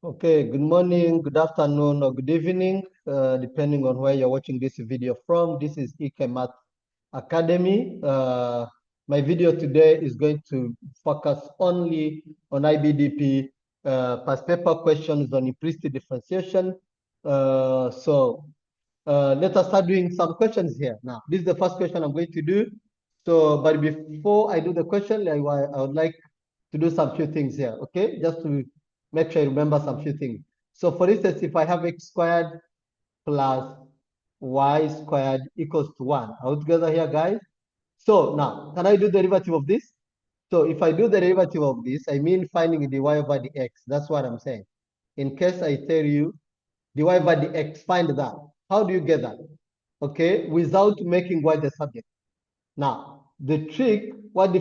Okay, good morning, good afternoon, or good evening, depending on where you're watching this video from. This is EK Math Academy. My video today is going to focus only on IBDP past paper questions on implicit differentiation. Let us start doing some questions here. Now, this is the first question I'm going to do. So, but before I do the question, I would like to do some few things here, okay? Just to make sure I remember some few things. So for instance, if I have x squared plus y squared equals to 1, are we together here, guys? So now, can I do the derivative of this? So if I do the derivative of this, I mean finding dy over dx. That's what I'm saying. In case I tell you dy over dx, find that. How do you get that? Okay, without making y the subject. Now, the trick, what the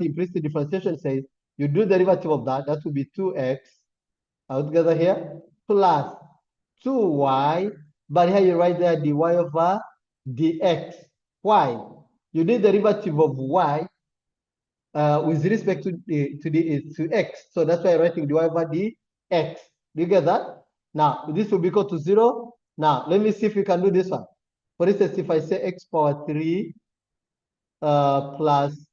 implicit differentiation says, you do the derivative of that, that will be 2x, all together here, plus 2y, but here you write there dy over dx. Why? You did the derivative of y with respect to x, so that's why I'm writing dy over dx. Do you get that? Now, this will be equal to 0. Now, let me see if we can do this one. For instance, if I say x power 3 plus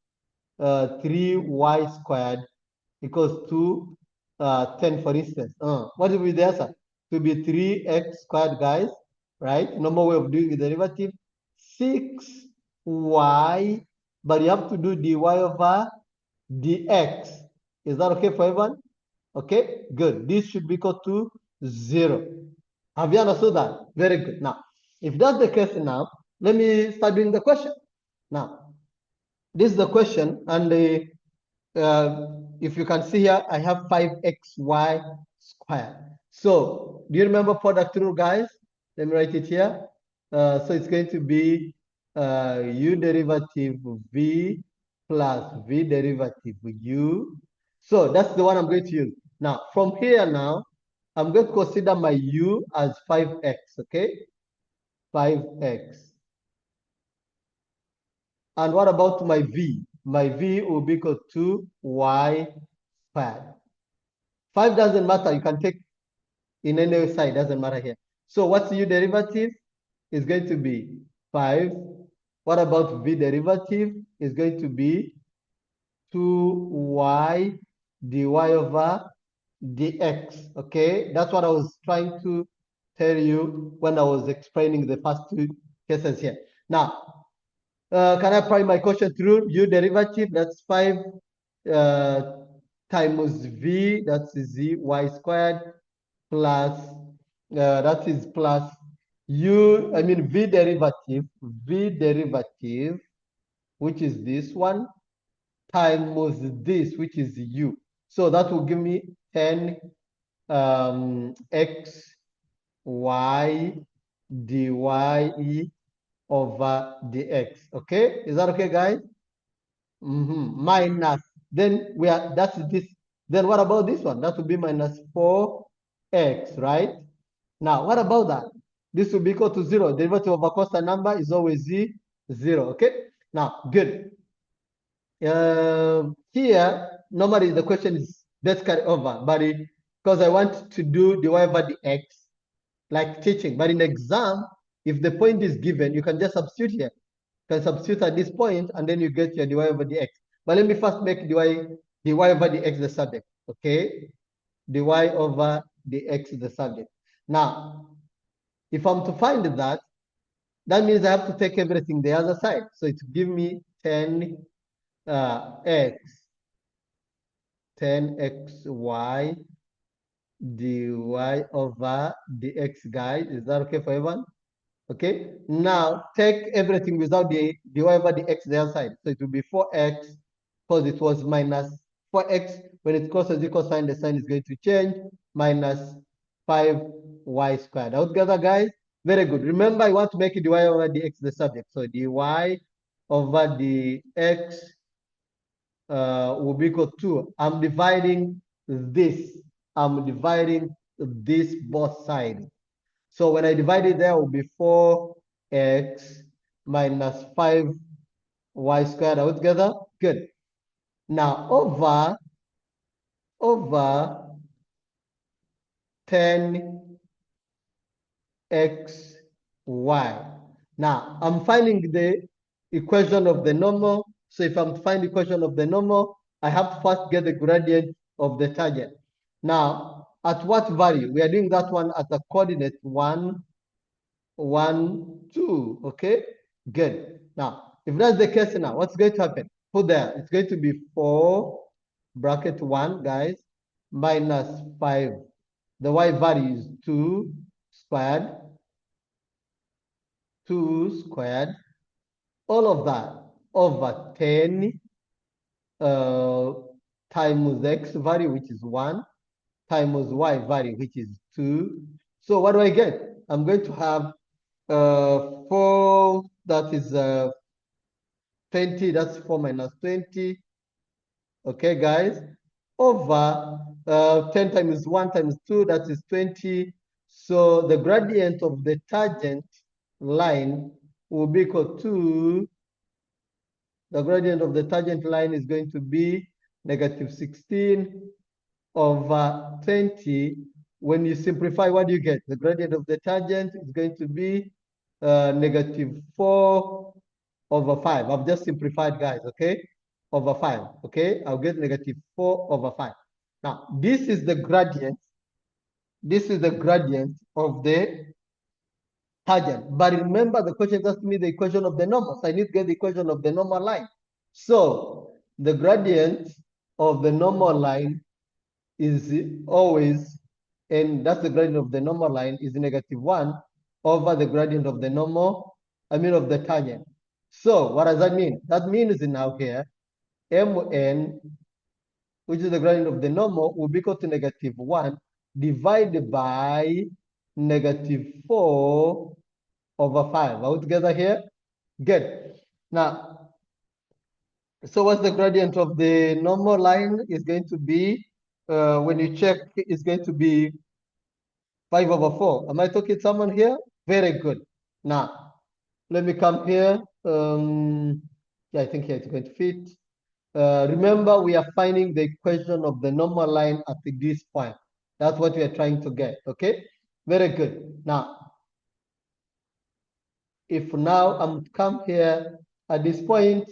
3y squared equals to 10, for instance. What will be the answer? It will be 3x squared, guys, right? Normal way of doing the derivative. 6y, but you have to do dy over dx. Is that okay for everyone? Okay, good. This should be equal to 0. Have you understood that? Very good. Now, if that's the case now, let me start doing the question. Now, this is the question, and if you can see here, I have 5xy squared. So, do you remember product rule, guys? Let me write it here. So it's going to be u derivative v plus v derivative u. So that's the one I'm going to use. Now, from here now, I'm going to consider my u as 5x, okay? 5x. And what about my v? My v will be equal to y squared. 5 doesn't matter. You can take in any side, doesn't matter here. So what's u derivative? Is going to be 5. What about v derivative? Is going to be 2y dy over dx. Okay, that's what I was trying to tell you when I was explaining the first two cases here. Now, can I apply my quotient rule? U derivative, that's 5 times v, that's z y squared, plus, that is plus v derivative, which is this one, times this, which is u. So that will give me 10 x y dy over dx. Okay, is that okay, guys? Minus, then that's this. Then what about this one? That will be minus 4x, right? Now, what about that? This will be equal to 0. Derivative of a constant number is always 0. Okay. Now, good. Here, normally the question is let's carry over, but because I want to do dy over dx, like teaching. But in exam, if the point is given, you can just substitute here. You can substitute at this point, and then you get your dy over dx. But let me first make dy over dx the subject. Okay, dy over dx the subject. Now, if I'm to find that, that means I have to take everything the other side. So it give me 10 x 10xy dy over dx, guys. Is that okay for everyone? Okay. Now take everything without the dy over dx the other side. So it will be 4x because it was minus 4x. When it crosses equal sign, the sign is going to change. Minus 5y squared. Out together, guys. Very good. Remember, I want to make dy over dx the subject. So dy over dx will be equal to, I'm dividing this. I'm dividing this both sides. So when I divide it, there will be 4x minus 5y squared all together. Good. Now over 10 x, y. Now, I'm finding the equation of the normal. So if I'm to find the equation of the normal, I have to first get the gradient of the tangent. Now, at what value? We are doing that one at the coordinate 1, 1, 2. Okay, good. Now, if that's the case now, what's going to happen? Put there, it's going to be 4 bracket 1, guys, minus 5. The y value is 2 squared, 2 squared, all of that over 10 times x value, which is 1, times y value, which is 2. So what do I get? I'm going to have 4, that is 20, that's 4 minus 20. Okay, guys, over 10 times 1 times 2, that is 20. So the gradient of the tangent line will be equal to, the gradient of the tangent line is going to be negative 16 over 20. When you simplify, what do you get? The gradient of the tangent is going to be negative 4 over 5. I've just simplified, guys, okay? Over 5, okay? I'll get negative 4 over 5. Now, this is the gradient. This is the gradient of the tangent. But remember, the question asked me the equation of the normal. So I need to get the equation of the normal line. So the gradient of the normal line is always, and that's the gradient of the normal line, is negative 1 over the gradient of the normal, of the tangent. So what does that mean? That means now here, mn, which is the gradient of the normal, will be equal to negative 1 divided by negative 4 over 5. Are we together here? Good. Now, so what's the gradient of the normal line is going to be, when you check, it's going to be 5 over 4. Am I talking to someone here? Very good. Now, let me come here. Yeah, I think here it's going to fit. Remember, we are finding the equation of the normal line at this point. That's what we are trying to get, okay? Very good. Now, if now I'm come here at this point,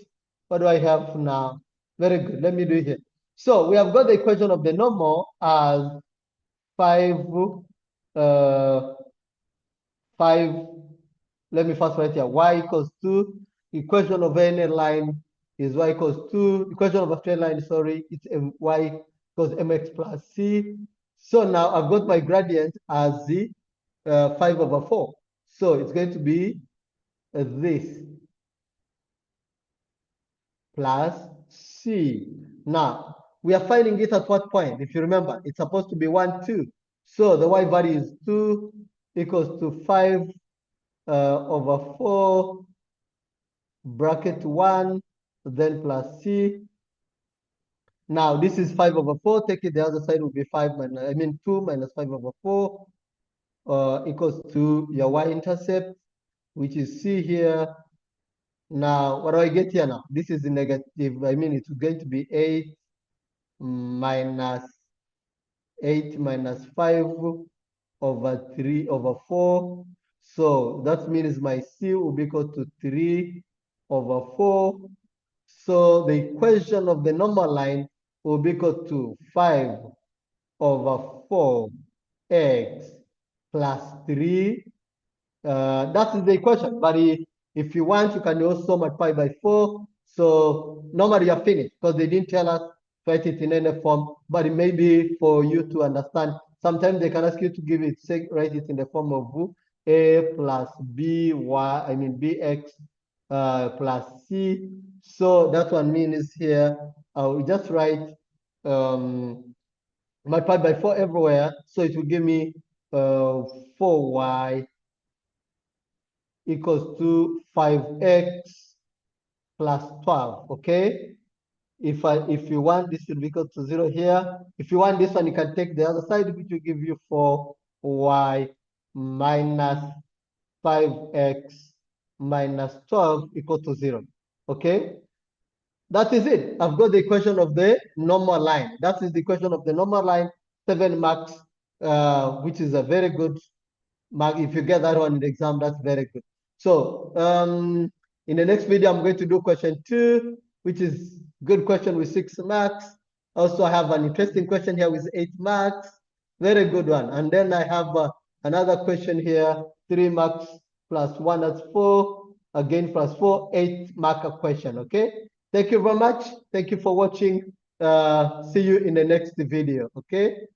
what do I have now? Very good. Let me do it here. So we have got the equation of the normal as 5, 5. Let me first write here. Y equals 2. Equation of any line is y equals 2. Equation of a straight line, sorry, it's y equals mx plus c. So now I've got my gradient as the 5 over 4. So it's going to be this plus c. Now, we are finding it at what point? If you remember, it's supposed to be 1, 2. So the y value is 2 equals to 5 over 4 bracket 1, then plus c. Now, this is 5 over 4. Take it, the other side will be 5 minus, 2 minus 5 over 4 equals to your y-intercept, which is c here. Now, what do I get here now? This is the negative, it's going to be 8 minus 5 over 3 over 4. So that means my c will be equal to 3 over 4. So the equation of the normal line will be equal to 5 over 4x plus 3. That is the equation. But if you want, you can also multiply by 4. So normally you're finished because they didn't tell us to write it in any form. But it may be for you to understand. Sometimes they can ask you to give it, say, write it in the form of a plus bx plus c. So that one means here, I will just write multiply by 4 everywhere. So it will give me 4y equals to 5x plus 12, okay? If you want, this will be equal to 0 here. If you want this one, you can take the other side, which will give you 4y minus 5x minus 12 equal to 0, okay? That is it. I've got the equation of the normal line. That is the equation of the normal line, 7 marks which is a very good mark. If you get that one in the exam, that's very good. So in the next video, I'm going to do question 2, which is good question with 6 marks. Also, I have an interesting question here with 8 marks. Very good one. And then I have another question here, 3 marks plus 1, that's 4. Again, plus 4, 8 mark question, okay? Thank you very much. Thank you for watching. See you in the next video, okay?